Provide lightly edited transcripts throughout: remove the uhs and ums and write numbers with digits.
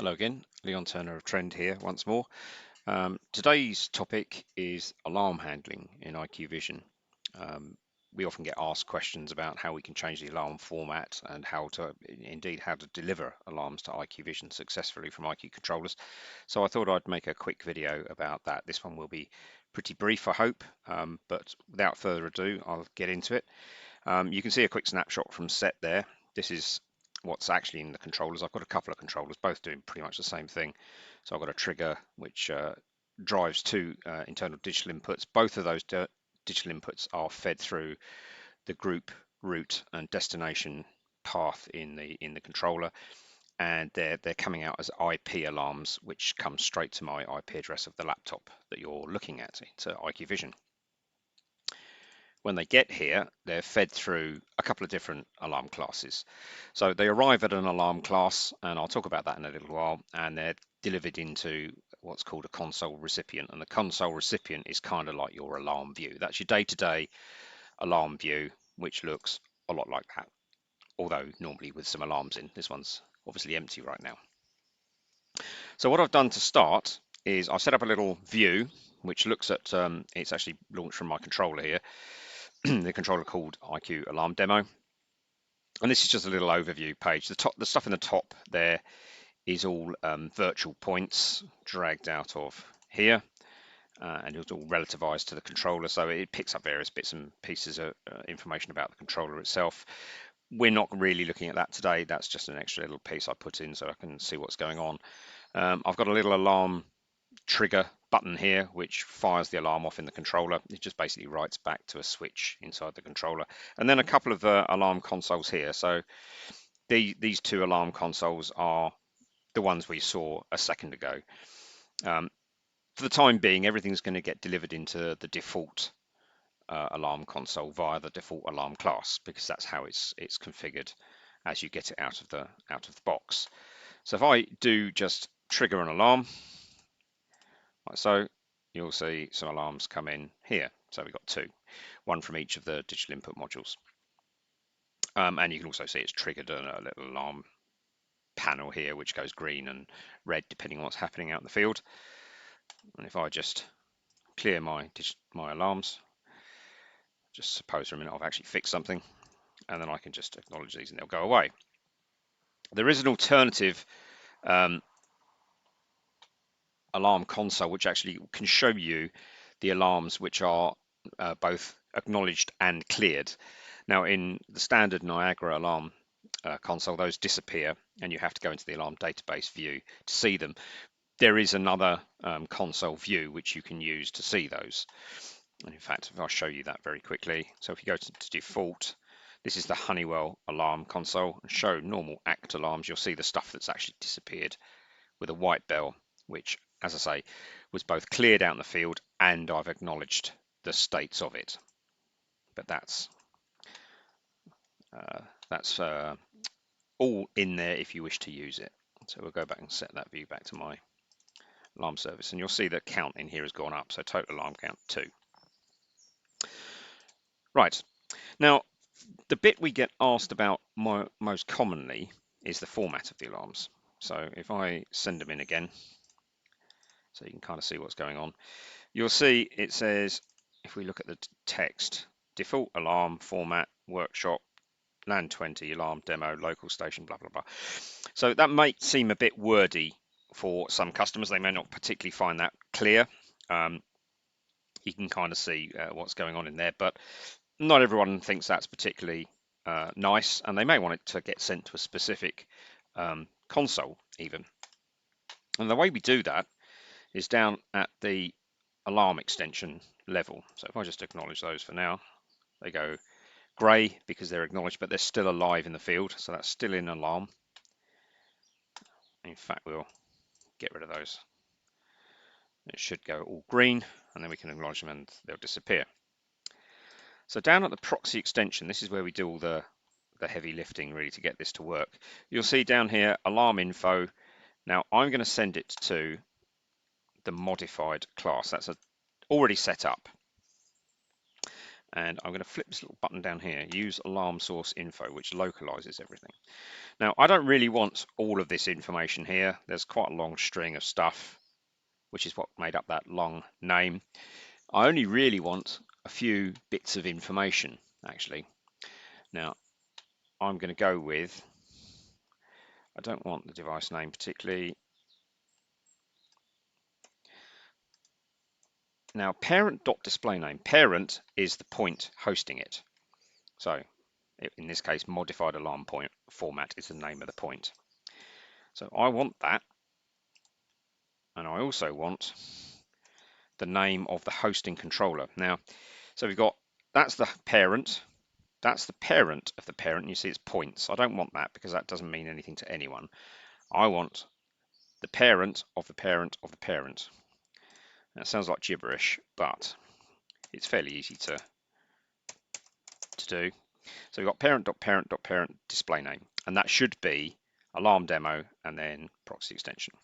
Hello again, Leon Turner of Trend here once more. Today's topic is alarm handling in IQVISION. We often get asked questions about how we can change the alarm format and how to deliver alarms to IQVISION successfully from IQ controllers. So I thought I'd make a quick video about that. This one will be pretty brief, I hope, but without further ado, I'll get into it. You can see a quick snapshot from set there. This is what's actually in the controllers. I've got a couple of controllers, both doing pretty much the same thing. So I've got a trigger which drives two internal digital inputs. Both of those digital inputs are fed through the group route and destination path in the controller, and they're coming out as IP alarms, which come straight to my IP address of the laptop that you're looking at, to IQVISION. When they get here, they're fed through a couple of different alarm classes. So they arrive at an alarm class, and I'll talk about that in a little while, and they're delivered into what's called a console recipient. And the console recipient is kind of like your alarm view. That's your day-to-day alarm view, which looks a lot like that, although normally with some alarms in. This one's obviously empty right now. So what I've done to start is I've set up a little view which looks at, it's actually launched from my controller here, the controller called IQ Alarm Demo. And this is just a little overview page. The stuff in the top there is all virtual points dragged out of here, and it's all relativized to the controller. So it picks up various bits and pieces of information about the controller itself. We're not really looking at that today. That's just an extra little piece I put in so I can see what's going on. I've got a little alarm trigger button here which fires the alarm off in the controller. It just basically writes back to a switch inside the controller, and then a couple of alarm consoles here. So these two alarm consoles are the ones we saw a second ago. For the time being, everything's going to get delivered into the default alarm console via the default alarm class, because that's how it's configured as you get it out of the box. So if I do just trigger an alarm, like so, you'll see some alarms come in here. So we've got two, one from each of the digital input modules. And you can also see it's triggered a little alarm panel here, which goes green and red depending on what's happening out in the field. And if I just clear my alarms, just suppose for a minute I've actually fixed something, and then I can just acknowledge these and they'll go away. There is an alternative alarm console which actually can show you the alarms which are both acknowledged and cleared. Now, in the standard Niagara alarm console, those disappear and you have to go into the alarm database view to see them. There is another console view which you can use to see those. And in fact, if I show you that very quickly, so if you go to default, this is the Honeywell alarm console, and show normal ACT alarms, you'll see the stuff that's actually disappeared with a white bell, which, as I say, was both cleared out in the field and I've acknowledged the states of it. But that's all in there if you wish to use it. So we'll go back and set that view back to my alarm service, and you'll see the count in here has gone up, so total alarm count 2. Right, now the bit we get asked about most commonly is the format of the alarms. So if I send them in again, so you can kind of see what's going on, you'll see it says, if we look at the text, default alarm format, workshop, LAN 20, alarm demo, local station, blah, blah, blah. So that might seem a bit wordy for some customers. They may not particularly find that clear. You can kind of see what's going on in there, but not everyone thinks that's particularly nice, and they may want it to get sent to a specific console even. And the way we do that is down at the alarm extension level. So if I just acknowledge those for now, they go grey because they're acknowledged, but they're still alive in the field, so that's still in alarm. In fact, we'll get rid of those. It should go all green, and then we can acknowledge them and they'll disappear. So down at the proxy extension, this is where we do all the heavy lifting really to get this to work. You'll see down here alarm info. Now I'm going to send it to the modified class. That's already set up. and I'm going to flip this little button down here, use alarm source info, which localizes everything. Now, I don't really want all of this information here. There's quite a long string of stuff, which is what made up that long name. I only really want a few bits of information, actually. Now, I'm going to go with, I don't want the device name particularly. Now, parent.displayName. Parent is the point hosting it. So, in this case, modified alarm point format is the name of the point. So I want that, and I also want the name of the hosting controller. Now, so we've got, that's the parent of the parent, and you see it's points. I don't want that because that doesn't mean anything to anyone. I want the parent of the parent of the parent. That sounds like gibberish, but it's fairly easy to do. So we've got parent.parent.parent display name, and that should be alarm demo and then proxy extension.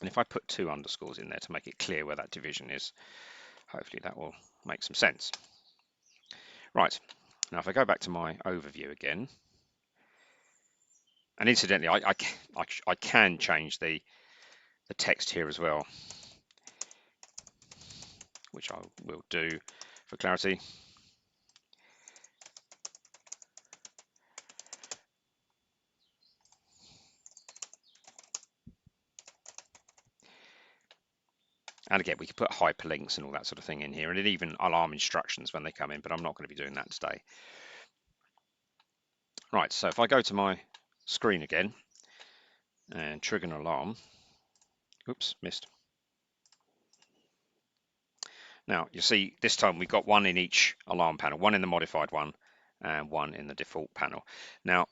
And if I put 2 underscores in there to make it clear where that division is, hopefully that will make some sense. Right, now if I go back to my overview again, and incidentally, I can change the text here as well, which I will do for clarity. And again, we can put hyperlinks and all that sort of thing in here, and even alarm instructions when they come in, but I'm not going to be doing that today. Right, so if I go to my screen again and trigger an alarm, oops, missed. Now, you see this time we've got 1 in each alarm panel, 1 in the modified one and 1 in the default panel. Now,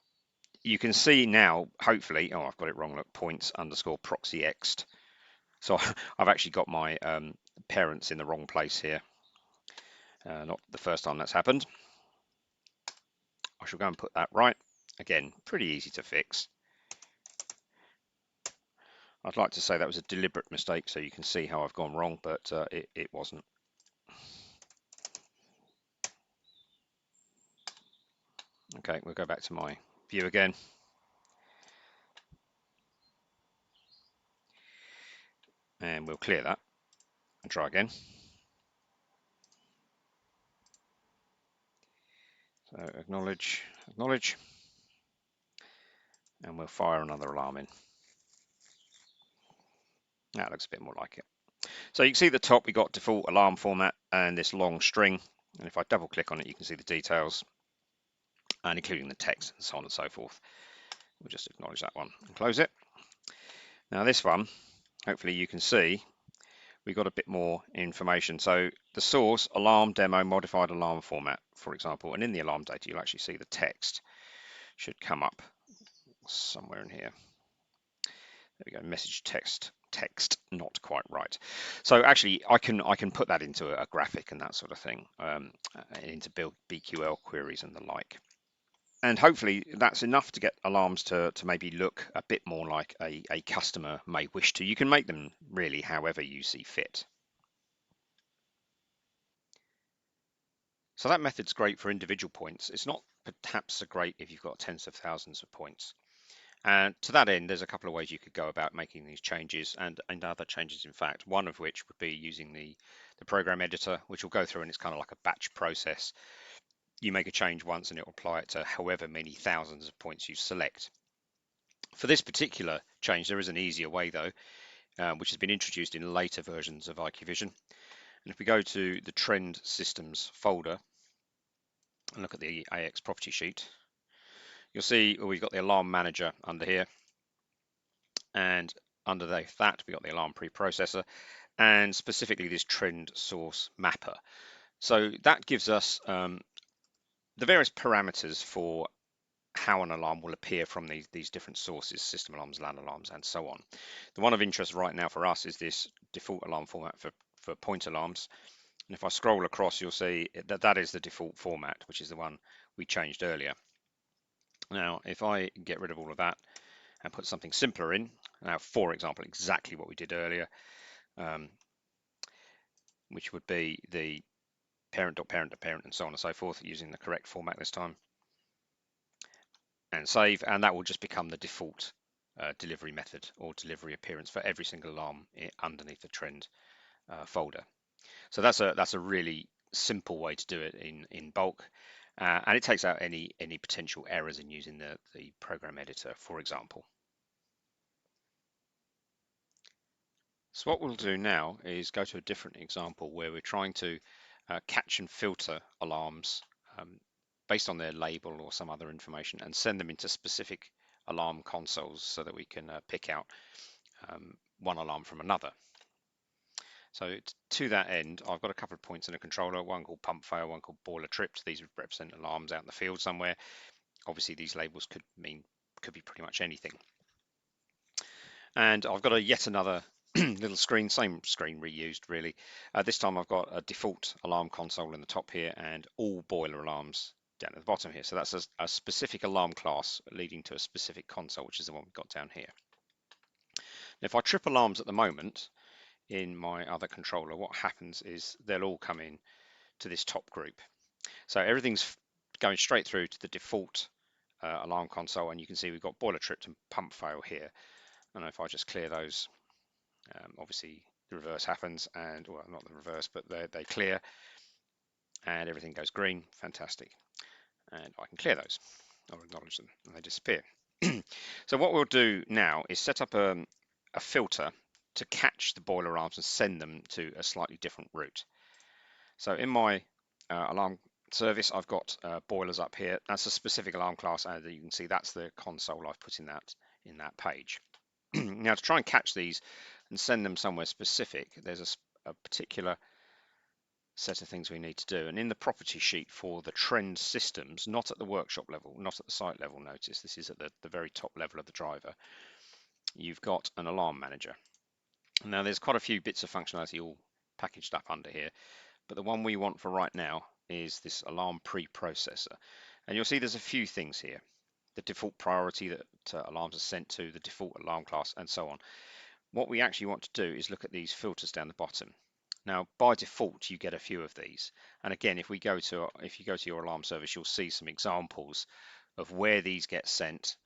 you can see now, hopefully, oh, I've got it wrong, look, points underscore proxy ext. So I've actually got my parents in the wrong place here. Not the first time that's happened. I shall go and put that right. Again, pretty easy to fix. I'd like to say that was a deliberate mistake so you can see how I've gone wrong, but it wasn't. Okay, we'll go back to my view again. And we'll clear that and try again. So acknowledge, acknowledge, and we'll fire another alarm in. That looks a bit more like it. So you can see at the top, we got default alarm format and this long string. And if I double click on it, you can see the details and including the text and so on and so forth. We'll just acknowledge that one and close it. Now this one, hopefully you can see, we got a bit more information. So the source, alarm demo, modified alarm format, for example, and in the alarm data, you'll actually see the text should come up somewhere in here. There we go, message text not quite right. So actually I can put that into a graphic and that sort of thing, into build BQL queries and the like. And hopefully that's enough to get alarms to maybe look a bit more like a customer may wish to. You can make them really however you see fit. So that method's great for individual points. It's not perhaps so great if you've got tens of thousands of points. And to that end, there's a couple of ways you could go about making these changes and other changes, in fact, one of which would be using the program editor, which will go through, and it's kind of like a batch process. You make a change once and it will apply it to however many thousands of points you select. For this particular change, there is an easier way though, which has been introduced in later versions of IQVISION. And if we go to the Trend Systems folder and look at the AX property sheet, you'll see we've got the Alarm Manager under here, and under that we've got the Alarm Preprocessor, and specifically this Trend Source Mapper. So that gives us the various parameters for how an alarm will appear from these different sources, system alarms, LAN alarms, and so on. The one of interest right now for us is this default alarm format for point alarms. And if I scroll across, you'll see that that is the default format, which is the one we changed earlier. Now, if I get rid of all of that and put something simpler in, now, for example, exactly what we did earlier, which would be the parent.parent.parent and so on and so forth, using the correct format this time, and save, and that will just become the default delivery method or delivery appearance for every single alarm underneath the trend folder. So that's a really simple way to do it in bulk, and it takes out any potential errors in using the program editor, for example. So what we'll do now is go to a different example where we're trying to catch and filter alarms based on their label or some other information and send them into specific alarm consoles so that we can pick out one alarm from another. So to that end, I've got a couple of points in a controller, one called pump fail, one called boiler tripped. These represent alarms out in the field somewhere. Obviously, these labels could be pretty much anything. And I've got yet another little screen, same screen reused really. This time I've got a default alarm console in the top here and all boiler alarms down at the bottom here. So that's a specific alarm class leading to a specific console, which is the one we've got down here. Now, if I trip alarms at the moment in my other controller, what happens is they'll all come in to this top group. So everything's going straight through to the default alarm console, and you can see we've got boiler tripped and pump fail here. And if I just clear those, obviously the reverse happens, and well, not the reverse, but they clear and everything goes green. Fantastic. And I can clear those or acknowledge them and they disappear. So what we'll do now is set up a filter to catch the boiler alarms and send them to a slightly different route. So in my alarm service, I've got boilers up here. That's a specific alarm class, and you can see that's the console I've put in that page. Now, to try and catch these and send them somewhere specific, there's a particular set of things we need to do. And in the property sheet for the trend systems, not at the workshop level, not at the site level, notice this is at the very top level of the driver, you've got an alarm manager. Now, there's quite a few bits of functionality all packaged up under here, but the one we want for right now is this alarm preprocessor. And you'll see there's a few things here. The default priority that alarms are sent to, the default alarm class, and so on. What we actually want to do is look at these filters down the bottom. Now, by default, you get a few of these. And again, if you go to your alarm service, you'll see some examples of where these get sent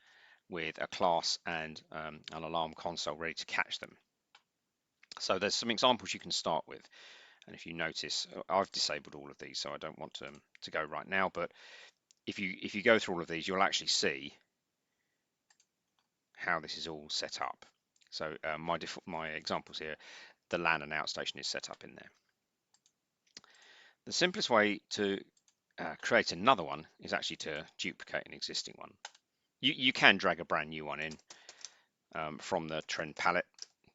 with a class and an alarm console ready to catch them. So there's some examples you can start with. And if you notice, I've disabled all of these, so I don't want to go right now. But if you go through all of these, you'll actually see how this is all set up. So my examples here, the LAN and outstation is set up in there. The simplest way to create another one is actually to duplicate an existing one. You can drag a brand new one in from the trend palette,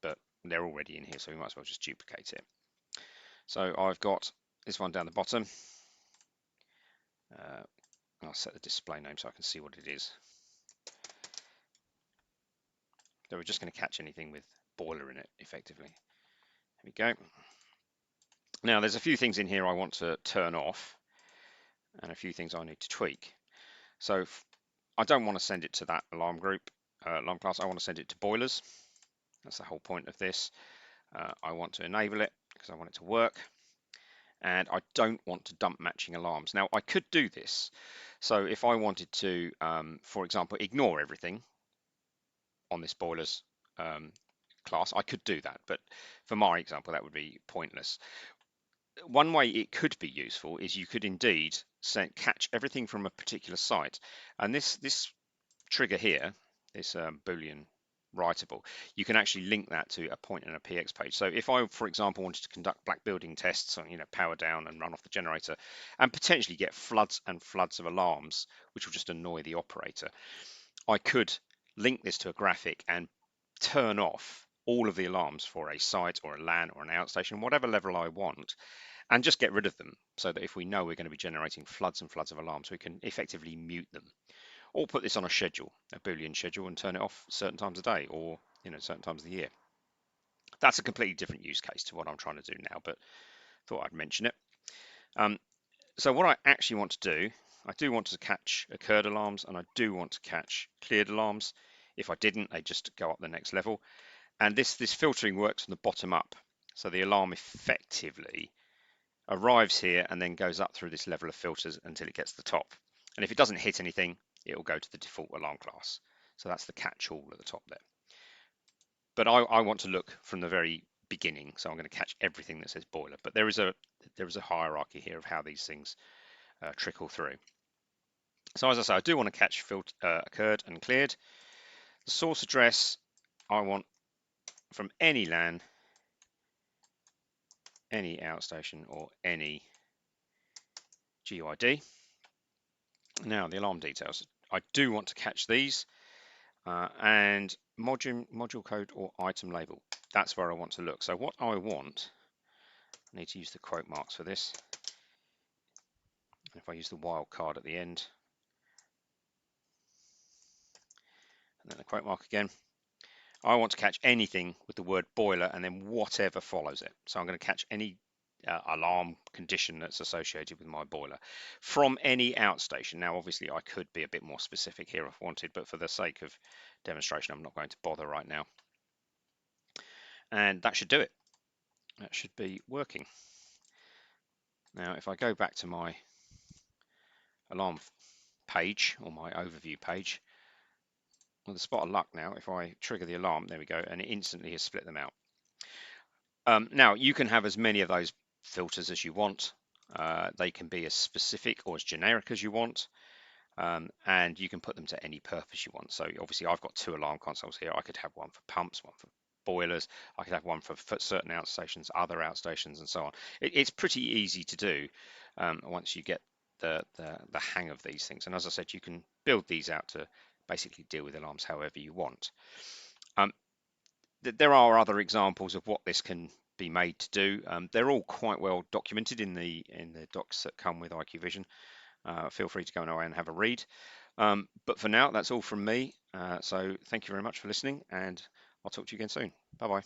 but they're already in here, so we might as well just duplicate it. So I've got this one down the bottom. I'll set the display name so I can see what it is. So we're just going to catch anything with boiler in it, effectively. There we go. Now there's a few things in here I want to turn off and a few things I need to tweak. So I don't want to send it to that alarm group, alarm class. I want to send it to boilers. That's the whole point of this. I want to enable it because I want it to work. And I don't want to dump matching alarms. Now I could do this. So if I wanted to, for example, ignore everything on this boilers class, I could do that. But for my example, that would be pointless. One way it could be useful is you could indeed catch everything from a particular site. And this trigger here, this Boolean writable, you can actually link that to a point in a PX page. So if I, for example, wanted to conduct black building tests on, power down and run off the generator and potentially get floods and floods of alarms, which will just annoy the operator, I could link this to a graphic and turn off all of the alarms for a site or a LAN or an outstation, whatever level I want, and just get rid of them so that if we know we're going to be generating floods and floods of alarms, we can effectively mute them. Or put this on a schedule, a Boolean schedule, and turn it off certain times a day or certain times of the year. That's a completely different use case to what I'm trying to do now, but thought I'd mention it. So what I actually want to do, I do want to catch occurred alarms and I do want to catch cleared alarms. If I didn't, they just go up the next level. And this filtering works from the bottom up. So the alarm effectively arrives here and then goes up through this level of filters until it gets to the top. And if it doesn't hit anything, it will go to the default alarm class. So that's the catch-all at the top there. But I want to look from the very beginning, so I'm going to catch everything that says boiler. But there is a hierarchy here of how these things trickle through. So as I say, I do want to catch occurred and cleared. The source address I want from any LAN, any outstation, or any GUID. Now the alarm details. I do want to catch these and module code or item label. That's where I want to look. So what I want, I need to use the quote marks for this. If I use the wildcard at the end, and then the quote mark again, I want to catch anything with the word boiler and then whatever follows it. So I'm going to catch any alarm condition that's associated with my boiler from any outstation. Now, obviously, I could be a bit more specific here if wanted, but for the sake of demonstration, I'm not going to bother right now. And that should do it. That should be working. Now, if I go back to my alarm page or my overview page, with a spot of luck now, if I trigger the alarm, there we go, and it instantly has split them out. Now, you can have as many of those filters as you want. They can be as specific or as generic as you want, and you can put them to any purpose you want. So obviously, I've got 2 alarm consoles here. I could have one for pumps, one for boilers. I could have one for certain outstations, other outstations, and so on. It's pretty easy to do once you get the hang of these things. And as I said, you can build these out to basically deal with alarms however you want. There are other examples of what this can be made to do. They're all quite well documented in the docs that come with IQVISION. Feel free to go away and have a read. But for now, that's all from me. So thank you very much for listening, and I'll talk to you again soon. Bye bye.